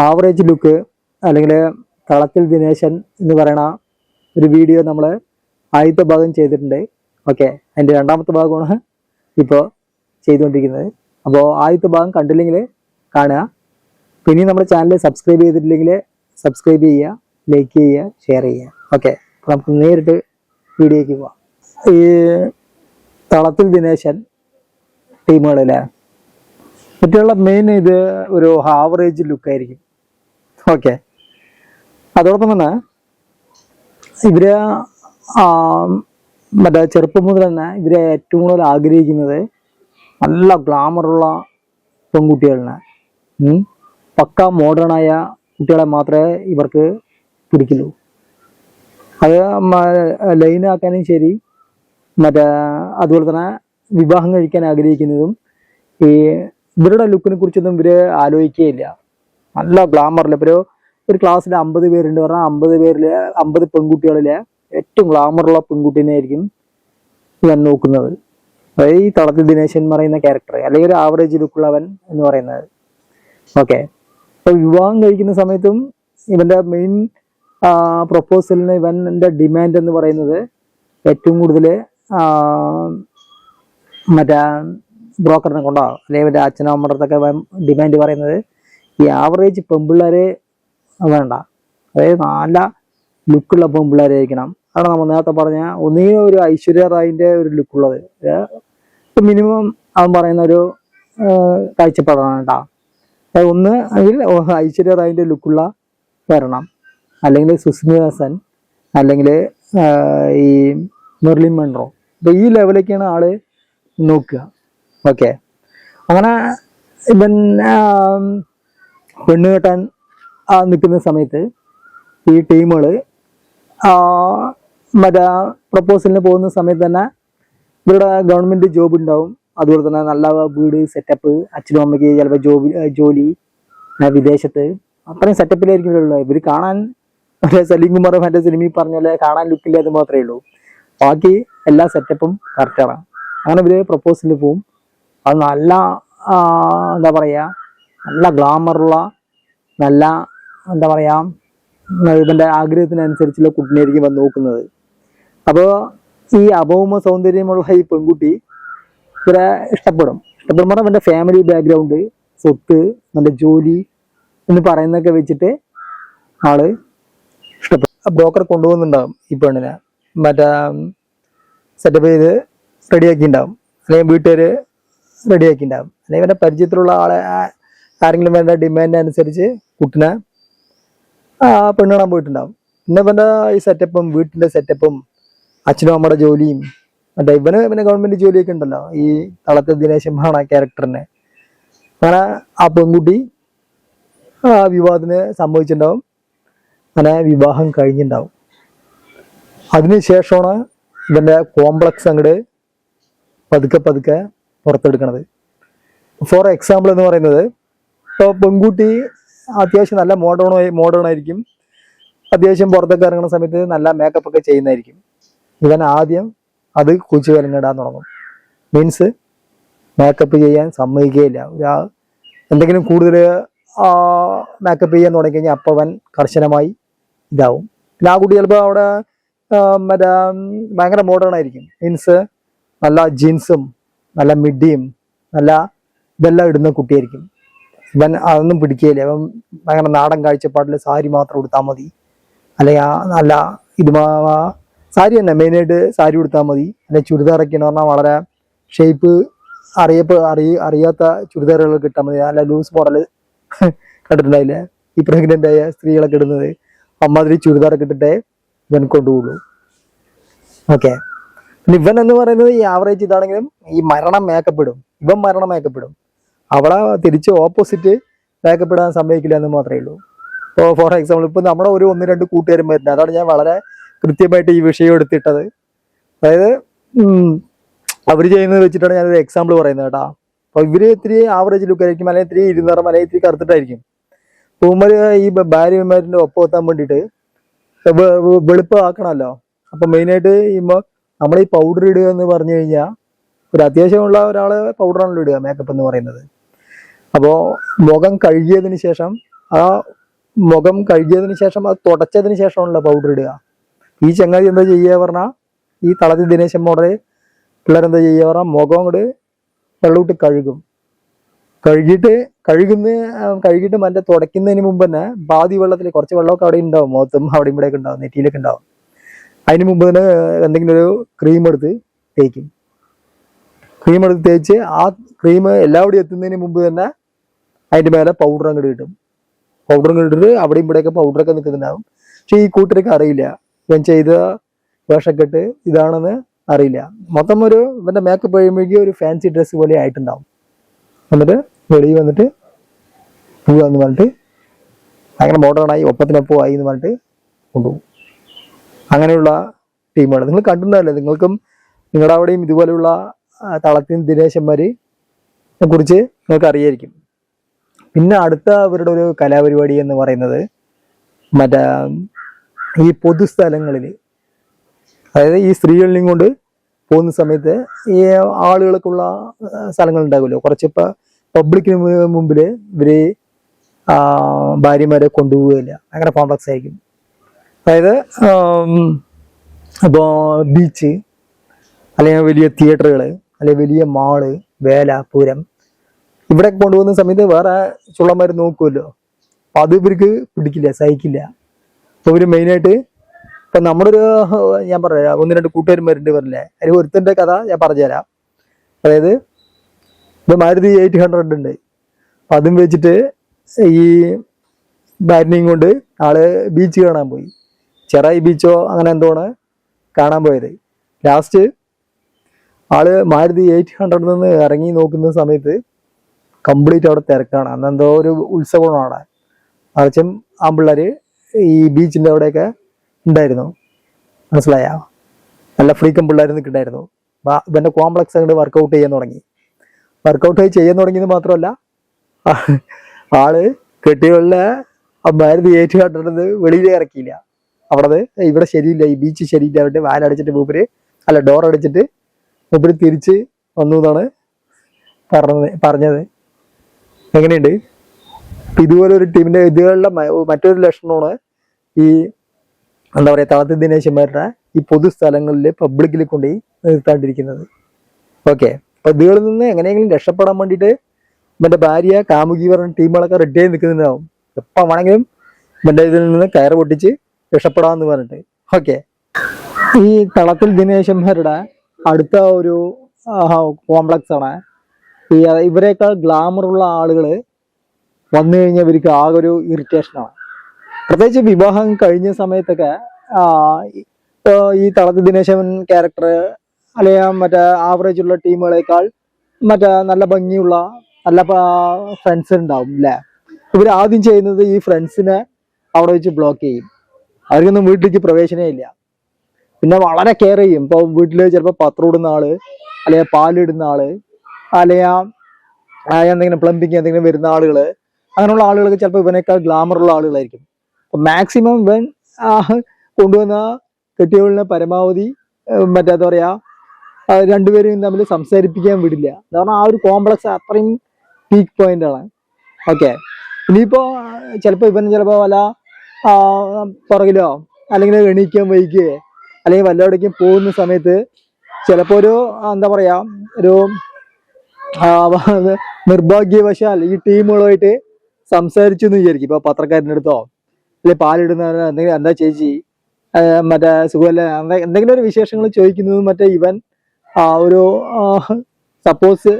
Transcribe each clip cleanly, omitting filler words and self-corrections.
Average look അല്ലെങ്കിൽ തളത്തിൽ ദിനേശൻ എന്ന് പറയുന്ന ഒരു വീഡിയോ നമ്മൾ ആദ്യത്തെ ഭാഗം ചെയ്തിട്ടുണ്ട്. ഓക്കെ, അതിൻ്റെ രണ്ടാമത്തെ ഭാഗമാണ് ഇപ്പോൾ ചെയ്തുകൊണ്ടിരിക്കുന്നത്. അപ്പോൾ ആദ്യത്തെ ഭാഗം കണ്ടില്ലെങ്കിൽ കാണുക. പിന്നെ നമ്മുടെ ചാനൽ സബ്സ്ക്രൈബ് ചെയ്തിട്ടില്ലെങ്കിൽ സബ്സ്ക്രൈബ് ചെയ്യുക, ലൈക്ക് ചെയ്യുക, ഷെയർ ചെയ്യുക. ഓക്കെ, അപ്പോൾ നമുക്ക് നേരിട്ട് വീഡിയോയ്ക്ക് പോവാം. ഈ തളത്തിൽ ദിനേശൻ ടീമുകളിലെ മറ്റുള്ള മെയിൻ ഇത് ഒരു ആവറേജ് ലുക്കായിരിക്കും. ഓക്കെ, അതോടൊപ്പം തന്നെ ഇവര് മറ്റേ ചെറുപ്പം മുതൽ തന്നെ ഇവരെ ഏറ്റവും കൂടുതൽ ആഗ്രഹിക്കുന്നത് നല്ല ഗ്ലാമറുള്ള പെൺകുട്ടികളിനെ, പക്ക മോഡേണായ കുട്ടികളെ മാത്രമേ ഇവർക്ക് പിടിക്കുള്ളൂ. അത് ലൈനാക്കാനും ശരി, മറ്റേ അതുപോലെ തന്നെ വിവാഹം കഴിക്കാൻ ആഗ്രഹിക്കുന്നതും ഈ ഇവരുടെ ലുക്കിനെ കുറിച്ചൊന്നും ഇവര് ആലോചിക്കുകയില്ല. നല്ല ഗ്ലാമറിൽ ഇപ്പോൾ ഒരു ക്ലാസ്സിൽ 50 പേരുണ്ട് പറഞ്ഞാൽ 50 പേരിൽ 50 പെൺകുട്ടികളിലെ ഏറ്റവും ഗ്ലാമറുള്ള പെൺകുട്ടീനെ ആയിരിക്കും ഞാൻ നോക്കുന്നത്. അതായത് ഈ തളത്തിൽ ദിനേശൻ എന്ന് പറയുന്ന ക്യാരക്ടർ, അല്ലെങ്കിൽ ഒരു ആവറേജ് ലുക്കുള്ളവൻ എന്ന് പറയുന്നത്. ഓക്കെ, അപ്പോൾ വിവാഹം കഴിക്കുന്ന സമയത്തും ഇവന്റെ മെയിൻ പ്രൊപ്പോസലിന് ഇവന്റെ ഡിമാൻഡ് എന്ന് പറയുന്നത് ഏറ്റവും കൂടുതൽ മറ്റേ ബ്രോക്കറിനെ കൊണ്ടാകും, അല്ലെങ്കിൽ ഇവന്റെ അച്ഛനോ അമ്മടത്തൊക്കെ ഡിമാൻഡ് പറയുന്നത് ഈ ആവറേജ് പെൺപിള്ളേരെ വേണ്ട, അതായത് നല്ല ലുക്കുള്ള പെൺപിള്ളേരായിരിക്കണം. അതാണ് നമ്മൾ നേരത്തെ പറഞ്ഞ ഒന്നുകിൽ ഒരു ഐശ്വര്യ റായിന്റെ ഒരു ലുക്കുള്ളത്, മിനിമം അവൻ പറയുന്ന ഒരു കാഴ്ചപ്പാടാണ് കേട്ടോ. ഒന്ന് അല്ലെങ്കിൽ ഐശ്വര്യ റായിന്റെ ലുക്കുള്ള വരണം, അല്ലെങ്കിൽ സുസ്മിത സെൻ, അല്ലെങ്കിൽ ഈ മെർലിൻ മൺറോ. അപ്പൊ ഈ ലെവലൊക്കെയാണ് ആള് നോക്കുക. ഓക്കെ, അങ്ങനെ ഇവൻ പെണ്ണ് കെട്ടാൻ നിൽക്കുന്ന സമയത്ത് ഈ ടീമുകൾ മറ്റേ പ്രപ്പോസലിന് പോകുന്ന സമയത്ത് തന്നെ ഇവരുടെ ഗവൺമെന്റ് ജോബ് ഉണ്ടാവും, അതുപോലെ തന്നെ നല്ല വീട് സെറ്റപ്പ്, അച്ഛനും അമ്മയ്ക്ക് ചിലപ്പോൾ ജോലി വിദേശത്ത്, അത്രയും സെറ്റപ്പിലായിരിക്കും ഉള്ളത്. ഇവർ കാണാൻ സലീം കുമാർ മറ്റേ സിനിമയിൽ പറഞ്ഞ പോലെ കാണാൻ ലുക്കില്ലാതെ മാത്രമേ ഉള്ളൂ, ബാക്കി എല്ലാ സെറ്റപ്പും കറക്റ്റാണ്. അങ്ങനെ ഇവര് പ്രപ്പോസലിന് പോവും. അത് നല്ല എന്താ പറയുക, നല്ല ഗ്ലാമറുള്ള, നല്ല എന്താ പറയാ, ഇവന്റെ ആഗ്രഹത്തിനനുസരിച്ചുള്ള കുട്ടിനെയായിരിക്കും വന്ന് നോക്കുന്നത്. അപ്പോൾ ഈ അഭൗമ സൗന്ദര്യമുള്ള ഈ പെൺകുട്ടി ഇവരെ ഇഷ്ടപ്പെടുമ്പോൾ അവന്റെ ഫാമിലി ബാക്ക്ഗ്രൗണ്ട്, സ്വത്ത്, നല്ല ജോലി എന്ന് പറയുന്നതൊക്കെ വെച്ചിട്ട് ആള് ഇഷ്ടപ്പെടും. ബ്രോക്കർ കൊണ്ടുപോകുന്നുണ്ടാവും ഈ പെണ്ണിനെ, മറ്റേ സെറ്റപ്പ് ചെയ്ത് റെഡിയാക്കി ഉണ്ടാവും, അല്ലെങ്കിൽ വീട്ടുകാര് റെഡിയാക്കി ഉണ്ടാവും, അല്ലെങ്കിൽ ഇവന്റെ പരിചയത്തിലുള്ള ആളെ ആരെങ്കിലും വേണ്ട ഡിമാൻഡ് അനുസരിച്ച് കുട്ടിനെ പെണ്ണ് കാണാൻ പോയിട്ടുണ്ടാവും. പിന്നെ ഇവന്റെ ഈ സെറ്റപ്പും വീട്ടിന്റെ സെറ്റപ്പും അച്ഛനും അമ്മയുടെ ജോലിയും, മറ്റേ ഇവന് ഗവൺമെന്റ് ജോലിയൊക്കെ ഉണ്ടല്ലോ ഈ തളത്തിൽ ദിനേശൻ ആണ് ക്യാരക്ടറിനെ. അങ്ങനെ ആ പെൺകുട്ടി വിവാഹത്തിന് സംഭവിച്ചിട്ടുണ്ടാവും, അങ്ങനെ വിവാഹം കഴിഞ്ഞിട്ടുണ്ടാവും. അതിനുശേഷമാണ് ഇവന്റെ കോംപ്ലക്സ് അങ്ങോട്ട് പതുക്കെ പുറത്തെടുക്കണത്. ഫോർ എക്സാമ്പിൾ എന്ന് പറയുന്നത്, ഇപ്പോൾ പെൺകുട്ടി അത്യാവശ്യം നല്ല മോഡേൺ ആയിരിക്കും, അത്യാവശ്യം പുറത്തൊക്കെ ഇറങ്ങുന്ന സമയത്ത് നല്ല മേക്കപ്പ് ഒക്കെ ചെയ്യുന്നതായിരിക്കും. ഇവൻ ആദ്യം അത് കുച്ചു കലങ്ങിടാൻ തുടങ്ങും. മീൻസ് മേക്കപ്പ് ചെയ്യാൻ സമ്മതിക്കുകയില്ല. എന്തെങ്കിലും കൂടുതൽ മേക്കപ്പ് ചെയ്യാൻ തുടങ്ങിക്കഴിഞ്ഞാൽ അപ്പോൾ അവൻ കർശനമായി ഇതാവും. പിന്നെ ആ കുട്ടി ചിലപ്പോൾ അവിടെ മറ്റേ ഭയങ്കര മോഡേൺ ആയിരിക്കും, മീൻസ് നല്ല ജീൻസും നല്ല മിഡിയും നല്ല ഇതെല്ലാം ഇടുന്ന കുട്ടിയായിരിക്കും. ഇവൻ അതൊന്നും പിടിക്കുകയില്ല. ഇവൻ ഭയങ്കര നാടൻ കാഴ്ചപ്പാടിൽ സാരി മാത്രം ഉടുത്താൽ മതി, അല്ലെങ്കിൽ നല്ല ഇത് സാരി തന്നെ മെയിനായിട്ട് സാരി ഉടുത്താൽ മതി, അല്ലെങ്കിൽ ചുരിദാറൊക്കെ എന്ന് പറഞ്ഞാൽ വളരെ ഷേപ്പ് അറിയാത്ത ചുരിദാറുകളൊക്കെ ഇട്ടാൽ മതി. നല്ല ലൂസ് മോഡൽ കണ്ടിട്ടുണ്ടായില്ലേ ഈ പ്രഗ്നന്റ് ആയ സ്ത്രീകളൊക്കെ ഇടുന്നത്, അമ്മാതിരി ചുരിദാറൊക്കെ ഇട്ടിട്ടേ ഇവൻ കൊണ്ടുപോകുള്ളൂ. ഓക്കെ, പിന്നെ ഇവൻ എന്ന് പറയുന്നത് ഈ ആവറേജ് ഇതാണെങ്കിലും ഈ മരണം മേക്കപ്പ് ഇടും, ഇവൻ മരണം മേക്കപ്പ് ഇടും, അവളെ തിരിച്ച് ഓപ്പോസിറ്റ് മേക്കപ്പ് ഇടാൻ സമ്മതിക്കില്ല എന്ന് മാത്രമേ ഉള്ളൂ. ഇപ്പോൾ ഫോർ എക്സാമ്പിൾ ഇപ്പോൾ നമ്മുടെ ഒരു 1-2 കൂട്ടുകാരും വരുന്നത്, അതാണ് ഞാൻ വളരെ കൃത്യമായിട്ട് ഈ വിഷയം എടുത്തിട്ടത്. അതായത് അവർ ചെയ്യുന്നത് വെച്ചിട്ടാണ് ഞാനൊരു എക്സാമ്പിൾ പറയുന്നത് കേട്ടോ. അപ്പോൾ ഇവര് ഇത്തിരി ആവറേജ് ലുക്കായിരിക്കും, അല്ലെങ്കിൽ ഇത്തിരി ഇരുനിറം, അല്ലെങ്കിൽ ഇത്തിരി കറുത്തിട്ടായിരിക്കും. പൂമ്മര് ഈ ഭാര്യമാരിൻ്റെ ഒപ്പം എത്താൻ വേണ്ടിയിട്ട് വെളുപ്പാക്കണമല്ലോ. അപ്പം മെയിനായിട്ട് നമ്മൾ ഈ പൗഡർ ഇടുക എന്ന് പറഞ്ഞു കഴിഞ്ഞാൽ ഒരു അത്യാവശ്യമുള്ള ഒരാള് പൗഡറാണല്ലോ ഇടുക, മേക്കപ്പ് എന്ന് പറയുന്നത്. അപ്പോൾ മുഖം കഴുകിയതിന് ശേഷം ആ മുഖം കഴുകിയതിന് ശേഷം അത് തുടച്ചതിന് ശേഷമാണല്ലോ പൗഡർ ഇടുക. ഈ ചങ്ങാതി എന്താ ചെയ്യുക പറഞ്ഞാൽ, ഈ തളത്തിൽ ദിനേശൻ മോഡല് പിള്ളേരെന്താ ചെയ്യുക പറഞ്ഞാൽ മുഖം കൊണ്ട് വെള്ളമിട്ട് കഴുകും. കഴുകിയിട്ട് മറ്റേ തുടയ്ക്കുന്നതിന് മുമ്പ് തന്നെ ബാതി വെള്ളത്തിൽ കുറച്ച് വെള്ളമൊക്കെ അവിടെ ഉണ്ടാവും, മുഖത്തും അവിടെ ഇവിടെയൊക്കെ ഉണ്ടാവും, നെറ്റിയിലൊക്കെ ഉണ്ടാവും. അതിന് മുമ്പ് തന്നെ എന്തെങ്കിലും ഒരു ക്രീം എടുത്ത് തേക്കും. ക്രീം എടുത്ത് തേച്ച് ആ ക്രീം എല്ലാവിടെയും എത്തുന്നതിന് മുമ്പ് തന്നെ അതിൻ്റെ മേലെ പൗഡർ അങ്ങോട്ട് കിട്ടും. പൗഡർ ഇട്ടിട്ട് അവിടെയും ഇവിടെയൊക്കെ പൗഡറൊക്കെ നിൽക്കുന്നുണ്ടാവും. പക്ഷെ ഈ കൂട്ടരൊക്കെ അറിയില്ല ഇവൻ ചെയ്ത വേഷക്കെട്ട് ഇതാണെന്ന് അറിയില്ല. മൊത്തം ഇവന്റെ മേക്കപ്പ് കഴിയുമ്പോഴേക്കും ഒരു ഫാൻസി ഡ്രസ്സ് പോലെ ആയിട്ടുണ്ടാവും. എന്നിട്ട് വെളിയിൽ വന്നിട്ട് പോവാന്ന് പറഞ്ഞിട്ട് അങ്ങനെ മോഡേണായി ഒപ്പത്തിനൊപ്പം ആയി എന്ന് പറഞ്ഞിട്ട് കൊണ്ടുപോകും. അങ്ങനെയുള്ള ടീമുകൾ നിങ്ങൾ കണ്ടിട്ടുണ്ടല്ലേ? നിങ്ങൾക്കും നിങ്ങളുടെ അവിടെയും ഇതുപോലെയുള്ള തളത്തിൻ ദിനേശന്മാരെ കുറിച്ച് നിങ്ങൾക്ക് അറിയായിരിക്കും. പിന്നെ അടുത്ത അവരുടെ ഒരു കലാപരിപാടി എന്ന് പറയുന്നത് മറ്റേ ഈ പൊതുസ്ഥലങ്ങളിൽ, അതായത് ഈ സ്ത്രീകളെയും കൊണ്ട് പോകുന്ന സമയത്ത് ഈ ആളുകൾക്കുള്ള സ്ഥലങ്ങൾ ഉണ്ടാകുമല്ലോ, കുറച്ച് പബ്ലിക്കിന് മുമ്പിൽ ഇവര് ഭാര്യമാരെ കൊണ്ടുപോവുകയില്ല. അങ്ങനെ കോംപ്ലക്സ് ആയിരിക്കും. അതായത് ഇപ്പോൾ ബീച്ച്, അല്ലെങ്കിൽ വലിയ തിയേറ്ററുകൾ, അല്ലെങ്കിൽ വലിയ മാള്, വേല, പൂരം, ഇവിടെ കൊണ്ടുപോകുന്ന സമയത്ത് വേറെ ചുള്ളന്മാർ നോക്കുമല്ലോ. അപ്പം അത് ഇവർക്ക് പിടിക്കില്ല, സഹിക്കില്ല. അപ്പോൾ ഇവർ മെയിനായിട്ട് ഇപ്പം നമ്മുടെ ഞാൻ പറയാം, 1-2 കൂട്ടുകാരന്മാരുണ്ട് പറഞ്ഞില്ലേ, അതിൽ ഒരുത്തൻ്റെ കഥ ഞാൻ പറഞ്ഞുതരാം. അതായത് ഇപ്പം മാരുതി 800 ഉണ്ട്. അപ്പം അതും വെച്ചിട്ട് ഈ ഭാര്യനെയും കൊണ്ട് ആള് ബീച്ച് കാണാൻ പോയി. ചെറായി ബീച്ചോ അങ്ങനെ എന്തോണ് കാണാൻ പോയത്. ലാസ്റ്റ് ആള് മാരുതി 800 നിന്ന് ഇറങ്ങി നോക്കുന്ന സമയത്ത് കംപ്ലീറ്റ് അവിടെ തിരക്കാണ്. അന്നെന്തോ ഒരു ഉത്സവമാണ് അവിടെ. മറിച്ചും ആമ്പിള്ളേര് ഈ ബീച്ചിൻ്റെ അവിടെയൊക്കെ ഉണ്ടായിരുന്നു. മനസ്സിലായ നല്ല ഫ്രീക്കം പിള്ളേർ നിൽക്കുന്നുണ്ടായിരുന്നു. ഇവൻ്റെ കോംപ്ലക്സ് അങ്ങോട്ട് വർക്കൗട്ട് ചെയ്യാൻ തുടങ്ങി. വർക്കൗട്ട് ചെയ്യാൻ തുടങ്ങിയത് മാത്രമല്ല, ആള് കെട്ടികളിലെ മാരുതി 800 വെളിയിൽ ഇറക്കിയില്ല. ഇവിടെ ശരിയില്ല, ഈ ബീച്ച് ശരിയില്ല, അവിടെ വാലടച്ചിട്ട് ഡോർ അടിച്ചിട്ട് മൂപ്പര് തിരിച്ച് വന്നു എന്നാണ് പറഞ്ഞത്. എങ്ങനെയുണ്ട്? ഇതുപോലെ ഒരു ടീമിന്റെ ഇതുകളുടെ മറ്റൊരു ലക്ഷണമാണ് ഈ എന്താ പറയുക, തളത്തിൽ ദിനേശന്മാരുടെ ഈ പൊതുസ്ഥലങ്ങളിൽ പബ്ലിക്കിൽ കൊണ്ടുപോയി നിർത്താണ്ടിരിക്കുന്നത്. ഓക്കെ, അപ്പൊ ഇതുകളിൽ നിന്ന് എങ്ങനെയെങ്കിലും രക്ഷപ്പെടാൻ വേണ്ടിയിട്ട് ഇവന്റെ ഭാര്യ, കാമുകി പറഞ്ഞ ടീമുകളൊക്കെ റെഡിയായി നിൽക്കുന്നുണ്ടാവും. എപ്പം വേണമെങ്കിലും ഇവന്റെ ഇതിൽ നിന്ന് കയറ് പൊട്ടിച്ച് രക്ഷപ്പെടാമെന്ന് പറഞ്ഞിട്ട്. ഓക്കെ, ഈ തളത്തിൽ ദിനേശന്മാരുടെ അടുത്ത ഒരു കോംപ്ലക്സ് ആണ് ഈ ഇവരെക്കാൾ ഗ്ലാമറുള്ള ആളുകൾ വന്നു കഴിഞ്ഞാൽ ഇവർക്ക് ആകെ ഒരു ഇറിറ്റേഷനാണ്. പ്രത്യേകിച്ച് വിവാഹം കഴിഞ്ഞ സമയത്തൊക്കെ ഈ തളത്തിൽ ദിനേശൻ ക്യാരക്ടർ അല്ലെങ്കിൽ മറ്റേ ആവറേജ് ഉള്ള ടീമുകളേക്കാൾ മറ്റേ നല്ല ഭംഗിയുള്ള നല്ല ഫ്രണ്ട്സ് ഉണ്ടാവും അല്ലേ. ഇവർ ആദ്യം ചെയ്യുന്നത് ഈ ഫ്രണ്ട്സിനെ അവിടെ വെച്ച് ബ്ലോക്ക് ചെയ്യും. അവർക്കൊന്നും വീട്ടിലേക്ക് പ്രവേശനേ ഇല്ല. പിന്നെ വളരെ കെയർ ചെയ്യും. ഇപ്പോൾ വീട്ടിൽ ചിലപ്പോൾ പത്രം ഇടുന്ന ആള്, അല്ലെങ്കിൽ പാലിടുന്ന ആള്, അല്ലെങ്കിൽ എന്തെങ്കിലും പ്ലംബിങ് എന്തെങ്കിലും വരുന്ന ആളുകള്, അങ്ങനെയുള്ള ആളുകൾക്ക് ചിലപ്പോൾ ഇവനേക്കാൾ ഗ്ലാമറുള്ള ആളുകളായിരിക്കും. അപ്പൊ മാക്സിമം ഇവൻ കൊണ്ടുവന്ന കെട്ടിയവളിനെ പരമാവധി എന്താ പറയാ, രണ്ടുപേരും തമ്മിൽ സംസാരിപ്പിക്കാൻ വിടില്ല. കാരണം ആ ഒരു കോംപ്ലക്സ് അത്രയും പീക്ക് പോയിന്റ് ആണ്. ഓക്കെ, ഇനിയിപ്പോ ചിലപ്പോ ഇവൻ ചിലപ്പോ വല്ല പുറകിലോ അല്ലെങ്കിൽ എണീക്കാൻ വൈകുകയോ അല്ലെങ്കിൽ വല്ലവിടേക്കും പോകുന്ന സമയത്ത് ചിലപ്പോ ഒരു എന്താ പറയാ, ഒരു നിർഭാഗ്യവശാൽ ഈ ടീമുകളുമായിട്ട് സംസാരിച്ചു എന്ന് വിചാരിക്കും. ഇപ്പൊ പത്രക്കാരൻ്റെ അടുത്തോ അല്ലെ പാലിടുന്ന എന്തെങ്കിലും, എന്താ ചേച്ചി മറ്റേ സുഖമല്ല, എന്തെങ്കിലും ഒരു വിശേഷങ്ങൾ ചോദിക്കുന്നതും മറ്റേ ഇവൻ ഒരു സപ്പോസ്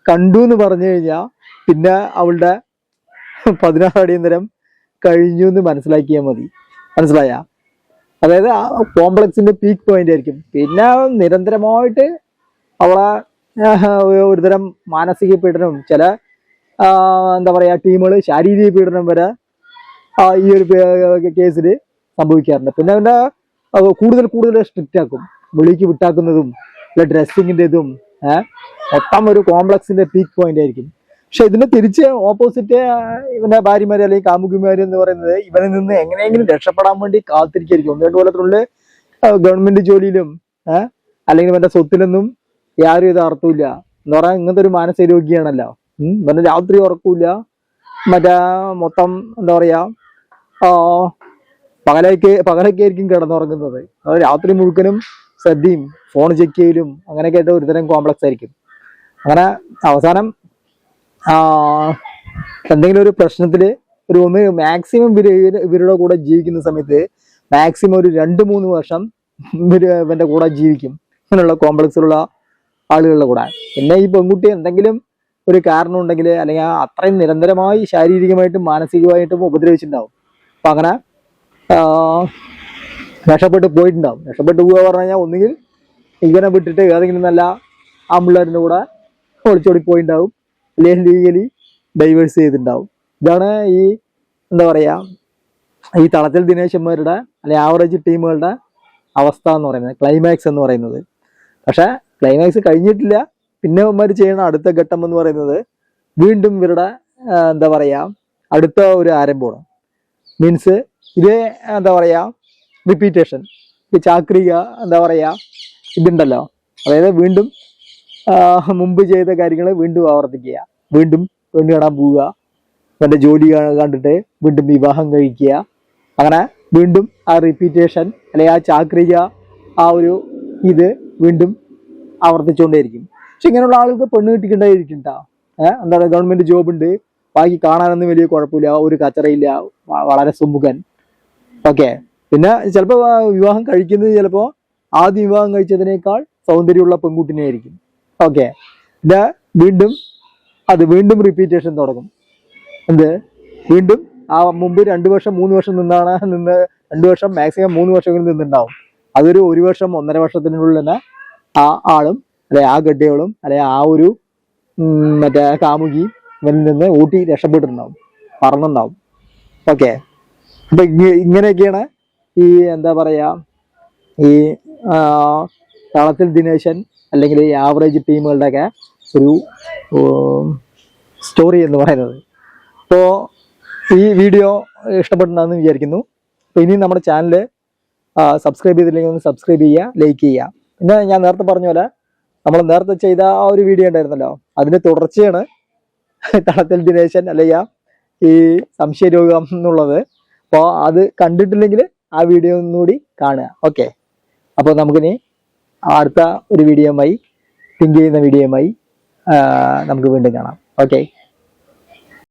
കണ്ടു എന്ന് പറഞ്ഞു കഴിഞ്ഞാൽ പിന്നെ അവളുടെ 16 അടിയന്തരം കഴിഞ്ഞു എന്ന് മനസ്സിലാക്കിയാൽ മതി. മനസ്സിലായ? അതായത് ആ കോംപ്ലക്സിന്റെ പീക്ക് പോയിന്റ് ആയിരിക്കും. പിന്നെ നിരന്തരമായിട്ട് അവളെ ഒരുതരം മാനസിക പീഡനവും, ചില എന്താ പറയാ ടീമുകൾ ശാരീരിക പീഡനം വരെ ഈ ഒരു കേസിൽ സംഭവിക്കാറുണ്ട്. പിന്നെ അവന്റെ കൂടുതൽ സ്ട്രിക്റ്റ് ആക്കും, വെളിക്ക് വിട്ടാക്കുന്നതും ഡ്രസ്സിങ്ങിന്റെ ഇതും മൊത്തം ഒരു കോംപ്ലക്സിന്റെ പീക്ക് പോയിന്റ് ആയിരിക്കും. പക്ഷെ ഇതിന്റെ തിരിച്ച് ഓപ്പോസിറ്റ് ഇവന്റെ ഭാര്യമാര് അല്ലെങ്കിൽ കാമുകിമാര് എന്ന് പറയുന്നത് ഇവനിൽ നിന്ന് എങ്ങനെയെങ്കിലും രക്ഷപ്പെടാൻ വേണ്ടി കാത്തിരിക്കായിരിക്കും. 1-2 കൊല്ലത്തിനുള്ളിൽ ഗവൺമെന്റ് ജോലിയിലും അല്ലെങ്കിൽ ഇവന്റെ സ്വത്തിലൊന്നും യാതൊരു ഇത് അർത്ഥമില്ല. എന്ന് പറഞ്ഞാൽ ഇങ്ങനത്തെ ഒരു മാനസിക രോഗിയാണല്ലോ. ഇവന്റെ രാത്രി ഉറക്കൂല, മറ്റേ മൊത്തം എന്താ പറയാ പകലൊക്കെ ആയിരിക്കും കിടന്നുറങ്ങുന്നത്. അത് രാത്രി മുഴുക്കനും ശ്രദ്ധയും ഫോൺ ചെക്ക് ചെയ്യലും അങ്ങനെയൊക്കെ ആയിട്ട് ഒരുതരം കോംപ്ലക്സ് ആയിരിക്കും. അങ്ങനെ അവസാനം എന്തെങ്കിലും ഒരു പ്രശ്നത്തില് ഒന്ന് മാക്സിമം ഇവരുടെ കൂടെ ജീവിക്കുന്ന സമയത്ത് മാക്സിമം ഒരു 2-3 വർഷം ഇവന്റെ കൂടെ ജീവിക്കും, അങ്ങനെയുള്ള കോംപ്ലക്സിലുള്ള ആളുകളുടെ കൂടെ. പിന്നെ ഈ പെൺകുട്ടി എന്തെങ്കിലും ഒരു കാരണം ഉണ്ടെങ്കിൽ അല്ലെങ്കിൽ അത്രയും നിരന്തരമായി ശാരീരികമായിട്ടും മാനസികമായിട്ടും ഉപദ്രവിച്ചിട്ടുണ്ടാവും. അപ്പൊ അങ്ങനെ രക്ഷപ്പെട്ട് പോയിട്ടുണ്ടാവും. രക്ഷപ്പെട്ട് പോവുക പറഞ്ഞു കഴിഞ്ഞാൽ ഒന്നുകിൽ ഇവനെ വിട്ടിട്ട് ഏതെങ്കിലും നല്ല ആമ്പിള്ളേരിന്റെ കൂടെ ഒളിച്ചോടി പോയിട്ടുണ്ടാവും, അല്ലെങ്കിൽ ലീഗലി ഡൈവേഴ്സ് ചെയ്തിട്ടുണ്ടാവും. ഇതാണ് ഈ എന്താ പറയാ ഈ തളത്തിൽ ദിനേശന്മാരുടെ അല്ലെങ്കിൽ ആവറേജ് ടീമുകളുടെ അവസ്ഥ എന്ന് പറയുന്നത്, ക്ലൈമാക്സ് എന്ന് പറയുന്നത്. പക്ഷെ ക്ലൈമാക്സ് കഴിഞ്ഞിട്ടില്ല. പിന്നെ അവന്മാർ ചെയ്യുന്ന അടുത്ത ഘട്ടം എന്ന് പറയുന്നത് വീണ്ടും ഇവരുടെ എന്താ പറയാ അടുത്ത ഒരു ആരംഭമാണ്. മീൻസ് ഇതേ എന്താ പറയാ റിപ്പീറ്റേഷൻ, ഈ ചാക്രിക എന്താ പറയാ ഇതുണ്ടല്ലോ, അതായത് വീണ്ടും മുമ്പ് ചെയ്ത കാര്യങ്ങൾ വീണ്ടും ആവർത്തിക്കുക, വീണ്ടും പെണ്ണ് കാണാൻ പോവുക, തൻ്റെ ജോലി കണ്ടിട്ട് വീണ്ടും വിവാഹം കഴിക്കുക, അങ്ങനെ വീണ്ടും ആ റിപ്പീറ്റേഷൻ അല്ലെങ്കിൽ ആ ചാക്രിക ആ ഒരു ഇത് വീണ്ടും ആവർത്തിച്ചുകൊണ്ടേയിരിക്കും. പക്ഷെ ഇങ്ങനെയുള്ള ആളുകൾക്ക് പെണ്ണ് കിട്ടിക്കൊണ്ടേയിരിക്കും കേട്ടോ. എന്താ പറയുക, ഗവൺമെന്റ് ജോബ് ഉണ്ട്, ബാക്കി കാണാനൊന്നും വലിയ കുഴപ്പമില്ല, ഒരു കച്ചറയില്ല, വളരെ സുമുഖൻ. ഓക്കെ, പിന്നെ ചിലപ്പോൾ വിവാഹം കഴിക്കുന്നത് ചിലപ്പോൾ ആദ്യം വിവാഹം കഴിച്ചതിനേക്കാൾ സൗന്ദര്യമുള്ള പെൺകുട്ടിനെ ആയിരിക്കും. ഓക്കെ, പിന്നെ വീണ്ടും റിപ്പീറ്റേഷൻ തുടങ്ങും. വീണ്ടും ആ മുമ്പ് 2 വർഷം 3 വർഷം നിന്ന് 2 വർഷം മാക്സിമം 3 വർഷമെങ്കിലും നിന്നുണ്ടാവും. അതൊരു 1 വർഷം 1.5 വർഷത്തിനുള്ളിൽ തന്നെ ആ ആളും അല്ലെ ആ ഗഡ്ഡയോളും അല്ലെ ആ ഒരു മറ്റേ കാമുകി ഇവനിൽ നിന്ന് ഊട്ടി രക്ഷപ്പെട്ടിട്ടുണ്ടാവും, പറന്നുണ്ടാവും. ഓക്കെ, അപ്പൊ ഇങ്ങനെയൊക്കെയാണ് ഈ എന്താ പറയാ ഈ തളത്തിൽ ദിനേശൻ അല്ലെങ്കിൽ ഈ ആവറേജ് ടീമുകളുടെ ഒക്കെ ഒരു സ്റ്റോറി എന്ന് പറയുന്നത്. അപ്പോൾ ഈ വീഡിയോ ഇഷ്ടപ്പെട്ടുണ്ടെന്ന് വിചാരിക്കുന്നു. അപ്പോൾ ഇനി നമ്മുടെ ചാനൽ സബ്സ്ക്രൈബ് ചെയ്തില്ലെങ്കിൽ ഒന്ന് സബ്സ്ക്രൈബ് ചെയ്യുക, ലൈക്ക് ചെയ്യുക. പിന്നെ ഞാൻ നേരത്തെ പറഞ്ഞ പോലെ നമ്മൾ നേരത്തെ ചെയ്ത ആ ഒരു വീഡിയോ ഉണ്ടായിരുന്നല്ലോ, അതിന് തുടർച്ചയാണ് തളത്തിൽ ദിനേശൻ അല്ലെങ്കിൽ ഈ സംശയരോഗം എന്നുള്ളത്. അപ്പോൾ അത് കണ്ടിട്ടില്ലെങ്കിൽ ആ വീഡിയോ ഒന്നുകൂടി കാണുക. ഓക്കെ, അപ്പോൾ നമുക്കിനി അടുത്ത ഒരു വീഡിയോയുമായി, തിങ്ക് ചെയ്യുന്ന വീഡിയോയുമായി നമുക്ക് വീണ്ടും കാണാം. ഓക്കെ.